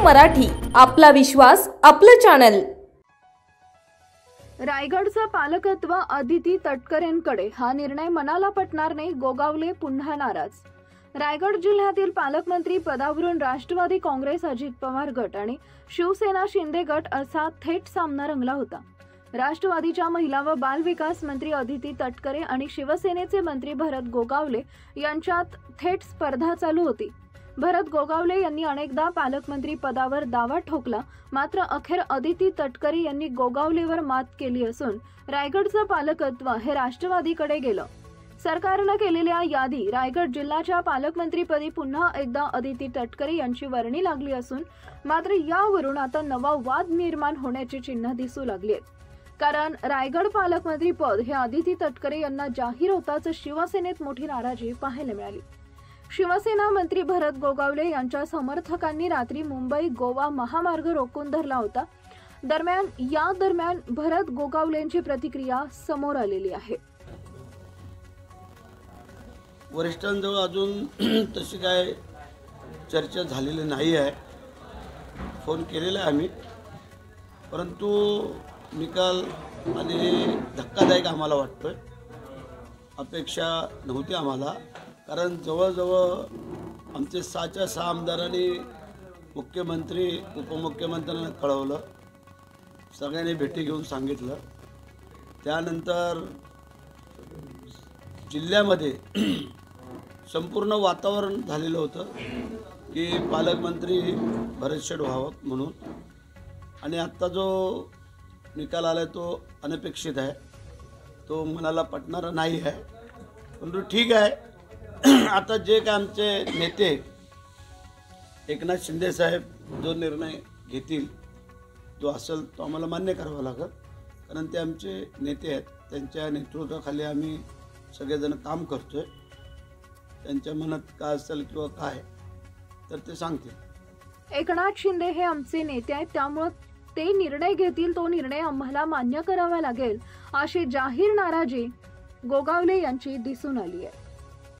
मराठी, आपला विश्वास, आपलं चॅनल। रायगडचं पालकत्व अदिती तटकरेंकडे, हा निर्णय मनाला पटणार नाही, गोगावले पुन्हा नाराज। रायगड जिल्ह्यातील पालकमंत्री पदावरून राष्ट्रवादी काँग्रेस अजित पवार गट आणि शिवसेना शिंदे गट असा थेट सामना रंगला होता। राष्ट्रवादीच्या महिला व बाल विकास मंत्री अदिती तटकरे आणि शिवसेनेचे मंत्री भरत गोगावले यांच्यात थेट स्पर्धा चालू होती। भरत गोगावले यांनी अनेकदा पालकमंत्री पदावर दावा ठोकला, मात्र अखेर अदिती तटकरे यांनी गोगावलेवर मात केली असून रायगडचं पालकत्व हे राष्ट्रवादीकडे गेलं। सरकारनं केलेल्या यादी रायगड जिल्ह्याच्या पालकमंत्रीपदी पुन्हा एकदा अदिती तटकरे यांची वर्णी लागली असून मात्र यावरून आता नवा वाद निर्माण होण्याची चिन्ह दिसू लागली आहेत। कारण रायगड पालकमंत्री पद हे अदिती तटकरे यांना जाहीर होताच शिवसेनेत मोठी नाराजी पाहायला मिळाली। शिवसेना मंत्री भरत गोगावले यांच्या समर्थकांनी रात्री मुंबई गोवा महामार्ग रोखून धरला होता। दरम्यान भरत गोगावलेंची प्रतिक्रिया समोर आलेली आहे। वरिष्ठांजवळ अजून तशी काय चर्चा झालेली नाही आहे। फोन केलेला आहे आम्ही, परंतु निकाल आणि धक्कादायक आम्हाला वाटतोय। अपेक्षा नव्हती आम्हाला, कारण जवळजवळ आमचे 6च्या 6 आमदारांनी मुख्यमंत्री उपमुख्यमंत्र्यांना कळवलं, सगळ्यांनी भेटी घेऊन सांगितलं। त्यानंतर जिल्ह्यामध्ये संपूर्ण वातावरण झालेलं होतं की पालकमंत्री भरत शेठ व्हावं म्हणून, आणि आत्ता जो निकाल आला तो अनपेक्षित आहे, तो मनाला पटणारा नाही आहे। परंतु ठीक आहे, आता जे काय आमचे नेते एकनाथ शिंदे साहेब जो निर्णय घेतील, जो असेल तो आम्हाला मान्य करावा लागेल, कारण ते आमचे नेते आहेत। त्यांच्या नेतृत्वाखाली आम्ही सगळेजण काम करतोय। त्यांच्या मनात काय असेल किंवा काय तर ते सांगतील। एकनाथ शिंदे हे आमचे नेते आहेत, त्यामुळे ते निर्णय घेतील तो निर्णय आम्हाला मान्य करावा लागेल, अशी जाहीर नाराजी गोगावले यांची दिसून आली आहे।